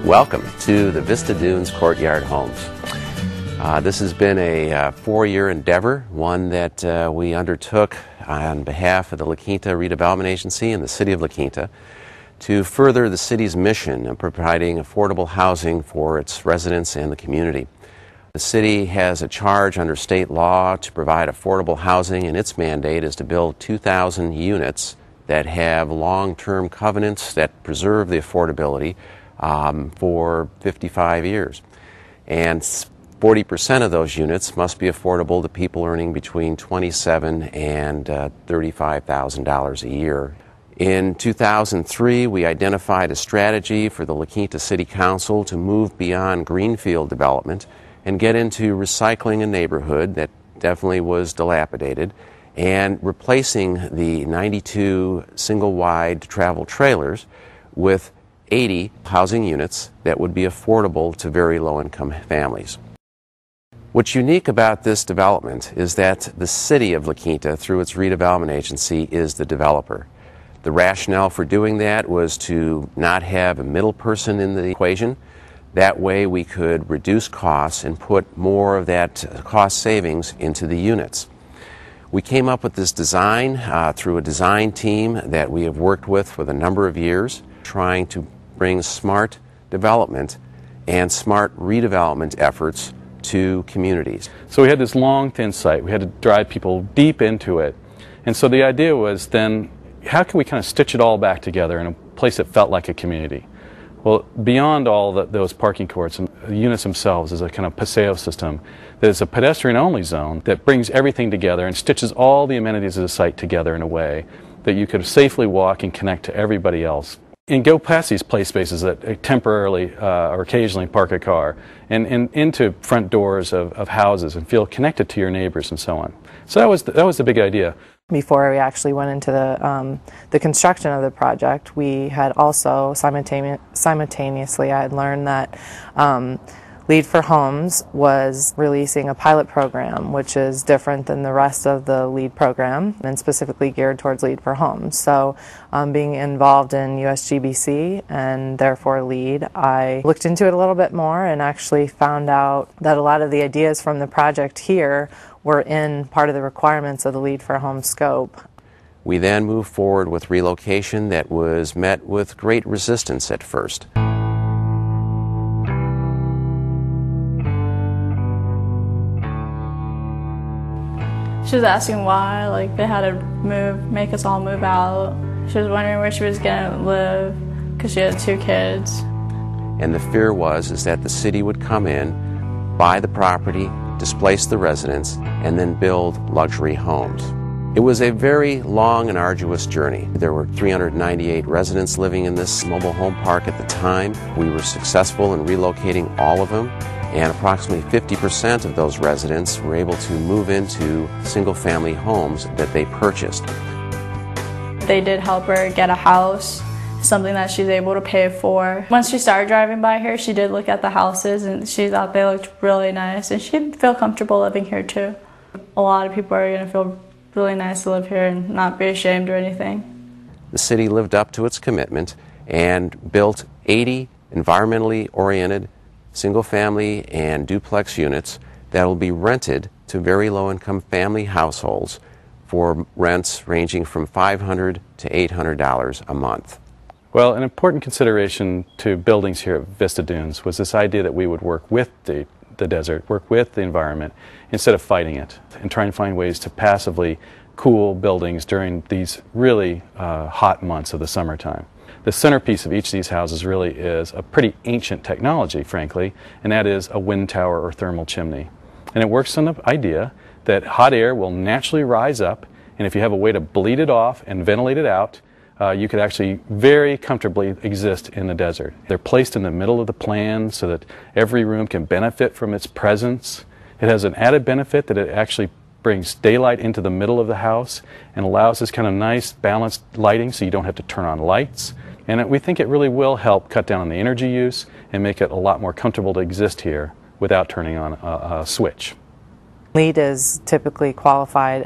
Welcome to the Vista Dunes Courtyard Homes. This has been a 4-year endeavor, one that we undertook on behalf of the La Quinta Redevelopment Agency and the City of La Quinta to further the city's mission of providing affordable housing for its residents and the community. The city has a charge under state law to provide affordable housing, and its mandate is to build 2,000 units that have long-term covenants that preserve the affordability for 55 years. And 40% of those units must be affordable to people earning between $27,000 and $35,000 a year. In 2003, we identified a strategy for the La Quinta City Council to move beyond greenfield development and get into recycling a neighborhood that definitely was dilapidated and replacing the 92 single-wide travel trailers with 80 housing units that would be affordable to very low-income families. What's unique about this development is that the City of La Quinta, through its redevelopment agency, is the developer. The rationale for doing that was to not have a middle person in the equation. That way we could reduce costs and put more of that cost savings into the units. We came up with this design through a design team that we have worked with for a number of years, trying to bring smart development and smart redevelopment efforts to communities. So we had this long, thin site. We had to drive people deep into it. And so the idea was then, how can we kind of stitch it all back together in a place that felt like a community? Well, beyond all those parking courts, and the units themselves is a kind of paseo system that is a pedestrian-only zone that brings everything together and stitches all the amenities of the site together in a way that you could safely walk and connect to everybody else. And go past these play spaces that temporarily or occasionally park a car and into front doors of houses and feel connected to your neighbors and so on. So that was the big idea. Before we actually went into the construction of the project, we had also simultaneously I had learned that Lead for Homes was releasing a pilot program, which is different than the rest of the LEAD program and specifically geared towards Lead for Homes. So being involved in USGBC and therefore LEAD, I looked into it a little bit more and actually found out that a lot of the ideas from the project here were in part of the requirements of the Lead for Homes scope. We then moved forward with relocation that was met with great resistance at first. She was asking why, like they had to make us all move out. She was wondering where she was gonna live because she had 2 kids. And the fear is that the city would come in, buy the property, displace the residents, and then build luxury homes. It was a very long and arduous journey. There were 398 residents living in this mobile home park at the time. We were successful in relocating all of them, and approximately 50% of those residents were able to move into single-family homes that they purchased. They did help her get a house, something that she's able to pay for. Once she started driving by here, she did look at the houses and she thought they looked really nice, and she'd feel comfortable living here too. A lot of people are going to feel really nice to live here and not be ashamed or anything. The city lived up to its commitment and built 80 environmentally oriented single-family and duplex units that will be rented to very low-income family households for rents ranging from $500 to $800 a month. Well, an important consideration to buildings here at Vista Dunes was this idea that we would work with the desert, work with the environment, instead of fighting it, and try and find ways to passively cool buildings during these really hot months of the summertime. The centerpiece of each of these houses really is a pretty ancient technology, frankly, and that is a wind tower or thermal chimney. And it works on the idea that hot air will naturally rise up, and if you have a way to bleed it off and ventilate it out, you could actually very comfortably exist in the desert. They're placed in the middle of the plan so that every room can benefit from its presence. It has an added benefit that it actually brings daylight into the middle of the house and allows this kind of nice balanced lighting so you don't have to turn on lights. And we think it really will help cut down on the energy use and make it a lot more comfortable to exist here without turning on a switch. LEED is typically qualified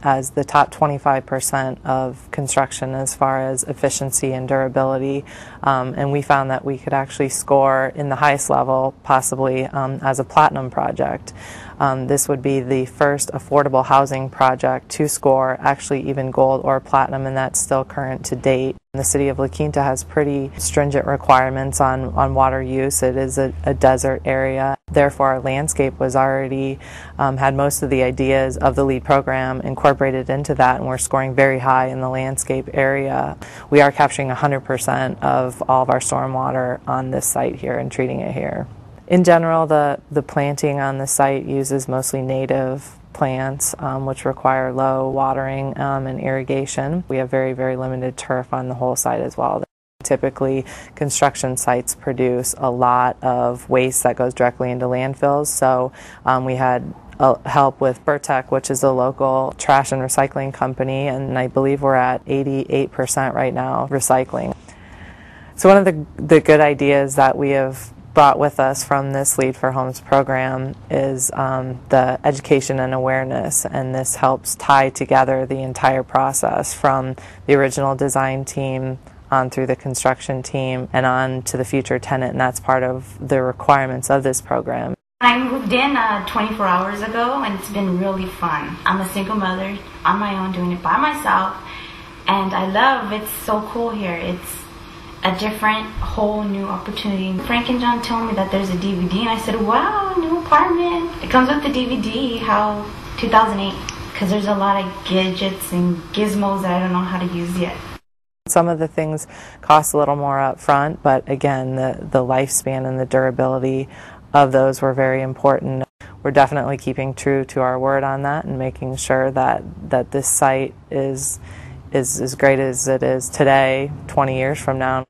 as the top 25% of construction as far as efficiency and durability, and we found that we could actually score in the highest level, possibly as a platinum project. This would be the first affordable housing project to score actually even gold or platinum, and that's still current to date. The city of La Quinta has pretty stringent requirements on water use. It is a desert area. Therefore, our landscape was already had most of the ideas of the LEED program incorporated into that, and we're scoring very high in the landscape area. We are capturing 100% of all of our stormwater on this site here and treating it here. In general, the planting on the site uses mostly native plants, which require low watering and irrigation. We have very, very limited turf on the whole site as well. Typically, construction sites produce a lot of waste that goes directly into landfills, so we had help with Burtech, which is a local trash and recycling company, and I believe we're at 88% right now recycling. So one of the good ideas that we have brought with us from this LEED for Homes program is the education and awareness, and this helps tie together the entire process from the original design team on through the construction team and on to the future tenant, and that's part of the requirements of this program. I moved in 24 hours ago, and it's been really fun. I'm a single mother on my own doing it by myself, and I love it's so cool here. It's a different, whole new opportunity. Frank and John told me that there's a DVD, and I said, wow, new apartment. It comes with the DVD, how 2008, because there's a lot of gadgets and gizmos that I don't know how to use yet. Some of the things cost a little more up front, but again, the lifespan and the durability of those were very important. We're definitely keeping true to our word on that and making sure that this site is as great as it is today, 20 years from now.